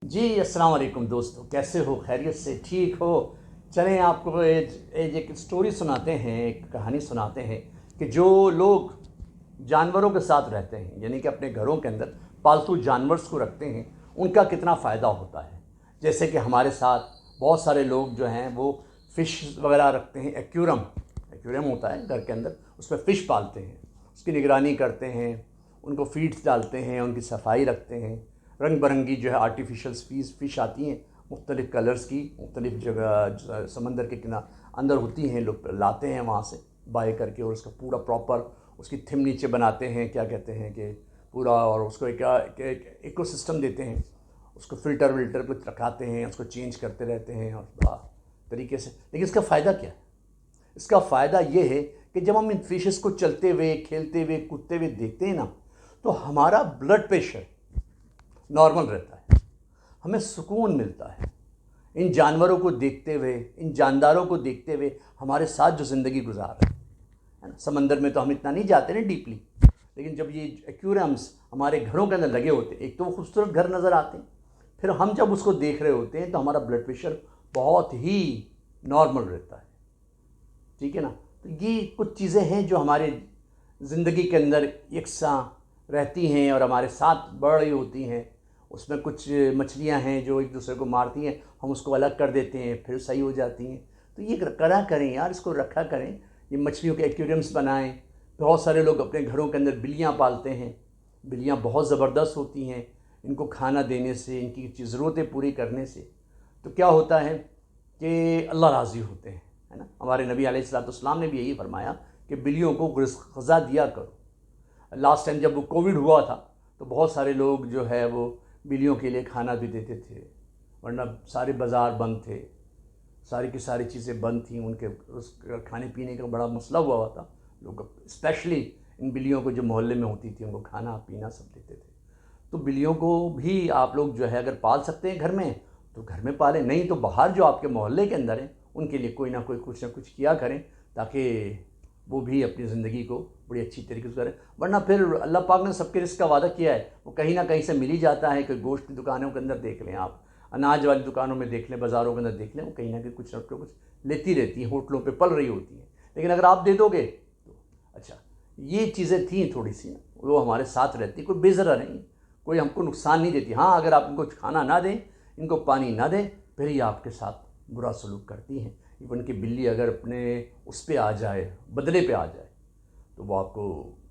जी, अस्सलाम वालेकुम दोस्तों, कैसे हो? खैरियत से ठीक हो? चलें आपको एक स्टोरी सुनाते हैं, एक कहानी सुनाते हैं कि जो लोग जानवरों के साथ रहते हैं, यानी कि अपने घरों के अंदर पालतू जानवर्स को रखते हैं, उनका कितना फ़ायदा होता है। जैसे कि हमारे साथ बहुत सारे लोग जो हैं वो फ़िश वगैरह रखते हैं, एक्वेरियम एक्वेरियम होता है घर के अंदर, उसमें फ़िश पालते हैं, उसकी निगरानी करते हैं, उनको फीड्स डालते हैं, उनकी सफाई रखते हैं। रंग बिरंगी जो है आर्टिफिशियल फ़िश आती हैं, मुख्तलिफ़ कलर्स की, मुख्तलिफ़ जगह समंदर के किनारे अंदर होती हैं, लोग लाते हैं वहाँ से बाय करके, और उसका पूरा प्रॉपर उसकी थिम नीचे बनाते हैं, क्या कहते हैं कि पूरा, और उसको एक इकोसिस्टम देते हैं, उसको फ़िल्टर विल्टर कुछ रखाते हैं, उसको चेंज करते रहते हैं और तरीके से। लेकिन इसका फ़ायदा क्या है? इसका फ़ायदा ये है कि जब हम इन फिशेस को चलते हुए, खेलते हुए, कूदते हुए देखते हैं ना, तो हमारा ब्लड प्रेशर नॉर्मल रहता है, हमें सुकून मिलता है। इन जानवरों को देखते हुए, इन जानदारों को देखते हुए हमारे साथ जो ज़िंदगी गुजार रहे हैं, है ना। समंदर में तो हम इतना नहीं जाते ना डीपली, लेकिन जब ये एक्वेरियम्स हमारे घरों के अंदर लगे होते हैं, एक तो वो खूबसूरत घर नज़र आते हैं, फिर हम जब उसको देख रहे होते हैं तो हमारा ब्लड प्रेशर बहुत ही नॉर्मल रहता है। ठीक है ना। तो ये कुछ चीज़ें हैं जो हमारे ज़िंदगी के अंदर यकसां रहती हैं और हमारे साथ बढ़ रही होती हैं। उसमें कुछ मछलियां हैं जो एक दूसरे को मारती हैं, हम उसको अलग कर देते हैं, फिर सही हो जाती हैं। तो ये करा करें यार, इसको रखा करें, ये मछलियों के एक्वेरियम्स बनाएं। बहुत सारे लोग अपने घरों के अंदर बिल्लियाँ पालते हैं। बिल्लियाँ बहुत ज़बरदस्त होती हैं, इनको खाना देने से, इनकी ज़रूरतें पूरी करने से तो क्या होता है कि अल्लाह राज़ी होते हैं, है ना। हमारे नबी अलैहिस्सलाम ने भी यही फरमाया कि बिल्लियों को ग़िज़ा दिया करो। लास्ट टाइम जब वो कोविड हुआ था तो बहुत सारे लोग जो है वो बिल्लियों के लिए खाना भी देते थे, वरना सारे बाज़ार बंद थे, सारी की सारी चीज़ें बंद थी, उनके उस खाने पीने का बड़ा मसला हुआ था। लोग स्पेशली इन बिल्लियों को जो मोहल्ले में होती थी, उनको खाना पीना सब देते थे। तो बिल्लियों को भी आप लोग जो है अगर पाल सकते हैं घर में तो घर में पालें, नहीं तो बाहर जो आपके मोहल्ले के अंदर हैं उनके लिए कोई ना कोई कुछ ना कुछ किया करें, ताकि वो भी अपनी ज़िंदगी को बड़ी अच्छी तरीके से करें। वरना फिर अल्लाह पाक ने सबके रिस्क का वादा किया है, वो कहीं ना कहीं से मिल ही जाता है। कि गोश्त की दुकानों के अंदर देख लें आप, अनाज वाली दुकानों में देख लें, बाज़ारों के अंदर देख लें, वो कहीं ना कहीं कुछ ना कुछ लेती रहती हैं, होटलों पे पल रही होती हैं। लेकिन अगर आप दे दोगे तो अच्छा, ये चीज़ें थी थोड़ी सी ना, वो हमारे साथ रहती, कोई बेज़रा नहीं, कोई हमको नुकसान नहीं देती। हाँ, अगर आप इनको खाना ना दें, इनको पानी ना दें, फिर ये आपके साथ बुरा सलूक करती हैं। इवन कि बिल्ली अगर अपने उस पर आ जाए, बदले पे आ जाए, तो वो आपको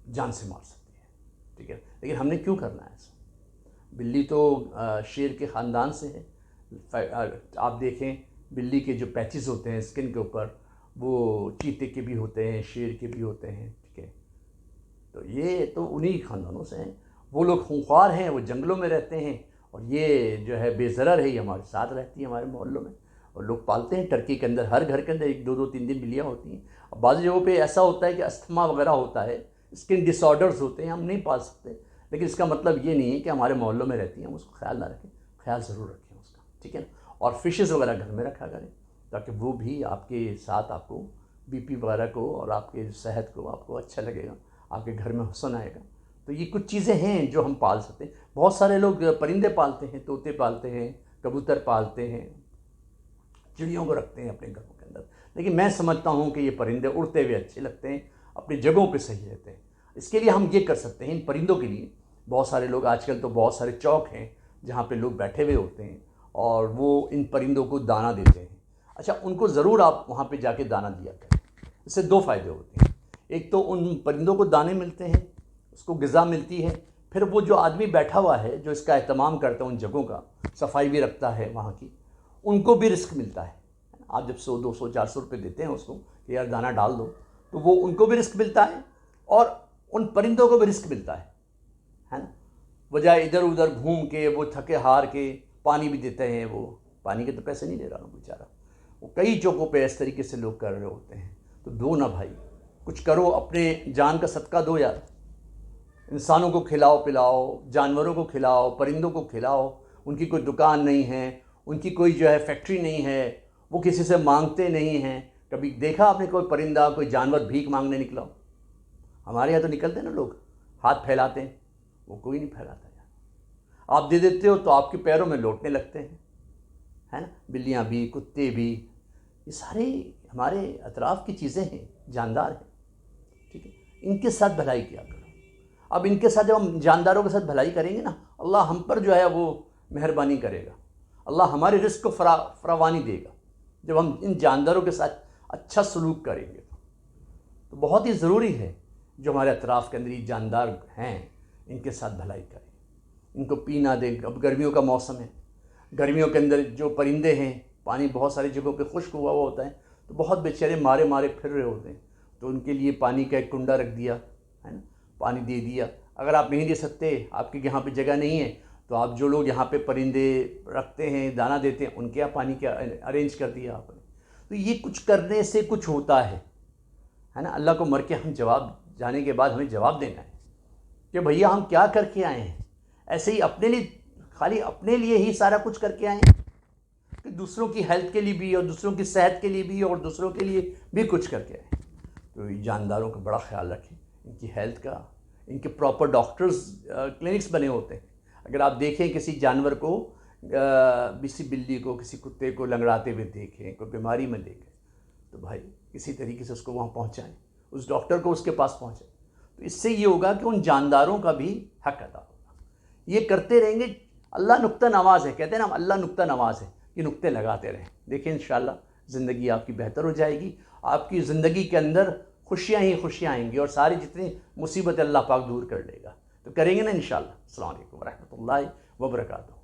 जान से मार सकती है। ठीक है, लेकिन हमने क्यों करना है ऐसा? बिल्ली तो शेर के ख़ानदान से है। आप देखें, बिल्ली के जो पैचेस होते हैं स्किन के ऊपर, वो चीते के भी होते हैं, शेर के भी होते हैं। ठीक है, तो ये तो उन्हीं ख़ानदानों से हैं। वो लोग खूंखार हैं, वो जंगलों में रहते हैं, और ये जो है बेज़रर है, ये हमारे साथ रहती है हमारे मोहल्लों में। और लोग पालते हैं टर्की के अंदर, हर घर के अंदर एक दो दो तीन तीन बिल्लियाँ होती हैं। अब बाज़ जगहों पे ऐसा होता है कि अस्थमा वगैरह होता है, स्किन डिसऑर्डर्स होते हैं, हम नहीं पाल सकते। लेकिन इसका मतलब ये नहीं है कि हमारे मोहल्लों में रहती हैं हम उसको ख्याल ना रखें, ख्याल ज़रूर रखें उसका। ठीक है ना। और फिशेज़ वगैरह घर में रखा करें, ताकि वो भी आपके साथ आपको बीपी वगैरह को और आपके सेहत को आपको अच्छा लगेगा, आपके घर में हुस्न आएगा। तो ये कुछ चीज़ें हैं जो हम पाल सकते हैं। बहुत सारे लोग परिंदे पालते हैं, तोते पालते हैं, कबूतर पालते हैं, चिड़ियों को रखते हैं अपने घरों के अंदर। लेकिन मैं समझता हूँ कि ये परिंदे उड़ते हुए अच्छे लगते हैं, अपनी जगहों पे सही रहते हैं। इसके लिए हम ये कर सकते हैं, इन परिंदों के लिए बहुत सारे लोग, आजकल तो बहुत सारे चौक हैं जहाँ पे लोग बैठे हुए होते हैं और वो इन परिंदों को दाना देते हैं। अच्छा, उनको ज़रूर आप वहाँ पे जाके दाना दिया करें। इससे दो फ़ायदे होते हैं, एक तो उन परिंदों को दाने मिलते हैं, उसको ग़िज़ा मिलती है, फिर वो जो आदमी बैठा हुआ है जो इसका एहतमाम करता है, उन जगहों का सफाई भी रखता है वहाँ की, उनको भी रिस्क मिलता है। आप जब 100 200 400 रुपये देते हैं उसको कि यार दाना डाल दो, तो वो उनको भी रिस्क मिलता है और उन परिंदों को भी रिस्क मिलता है ना। बजाय इधर उधर घूम के वो थके हार के पानी भी देते हैं, वो पानी के तो पैसे नहीं ले रहा हूँ बेचारा, वो कई चौकों पे इस तरीके से लोग कर रहे होते हैं। तो दो ना भाई, कुछ करो, अपने जान का सदका दो यार। इंसानों को खिलाओ पिलाओ, जानवरों को खिलाओ, परिंदों को खिलाओ। उनकी कोई दुकान नहीं है, उनकी कोई जो है फैक्ट्री नहीं है, वो किसी से मांगते नहीं हैं। कभी देखा आपने कोई परिंदा, कोई जानवर भीख मांगने निकला हो? हमारे यहाँ तो निकलते हैं ना लोग, हाथ फैलाते हैं, वो कोई नहीं फैलाता यार। आप दे देते हो तो आपके पैरों में लौटने लगते हैं, है ना। बिल्लियाँ भी, कुत्ते भी, ये सारे हमारे अतराफ़ की चीज़ें हैं, जानदार हैं, ठीक है। इनके साथ भलाई किया करो। अब इनके साथ जब हम जानदारों के साथ भलाई करेंगे ना, अल्लाह हम पर जो है वो मेहरबानी करेगा, अल्लाह हमारे रिस्क को फरावानी देगा जब हम इन जानदारों के साथ अच्छा सलूक करेंगे। तो बहुत ही ज़रूरी है जो हमारे अतराफ़ के अंदर ये जानदार हैं इनके साथ भलाई करें, इनको पीना दें। अब गर्मियों का मौसम है, गर्मियों के अंदर जो परिंदे हैं, पानी बहुत सारी जगहों पे खुश्क हुआ हुआ होता है, तो बहुत बेचारे मारे मारे फिर रहे होते हैं, तो उनके लिए पानी का एक कुंडा रख दिया, है ना, पानी दे दिया। अगर आप नहीं दे सकते, आपके यहाँ पे जगह नहीं है, तो आप जो लोग यहाँ पे परिंदे रखते हैं, दाना देते हैं, उनके यहाँ पानी का अरेंज कर दिया आपने। तो ये कुछ करने से कुछ होता है ना। अल्लाह को मर के हम जवाब जाने के बाद हमें जवाब देना है कि भैया हम क्या करके आए हैं। ऐसे ही अपने लिए, खाली अपने लिए ही सारा कुछ करके आए हैं कि दूसरों की हेल्थ के लिए भी और दूसरों की सेहत के लिए भी और दूसरों के लिए भी कुछ करके आए। तो ये जानदारों का बड़ा ख्याल रखें, इनकी हेल्थ का। इनके प्रॉपर डॉक्टर्स क्लिनिक्स बने होते हैं। अगर आप देखें किसी जानवर को, किसी बिल्ली को, किसी कुत्ते को लंगड़ाते हुए देखें, कोई बीमारी में देखें, तो भाई किसी तरीके से उसको वहाँ पहुँचाएँ, उस डॉक्टर को उसके पास पहुँचाएँ। तो इससे ये होगा कि उन जानदारों का भी हक अदा होगा। ये करते रहेंगे। अल्लाह नुक्ता नवाज़ है, कहते हैं ना, अल्लाह नुक्ता नवाज़ है। ये नुक्ते लगाते रहें, देखिए इंशाअल्लाह ज़िंदगी आपकी बेहतर हो जाएगी। आपकी ज़िंदगी के अंदर खुशियाँ ही खुशियाँ आएंगी और सारी जितनी मुसीबत अल्लाह पाक दूर कर लेगा। तो करेंगे ना इंशाअल्लाह। अस्सलाम वालेकुम व रहमतुल्लाहि व बरकातुहू।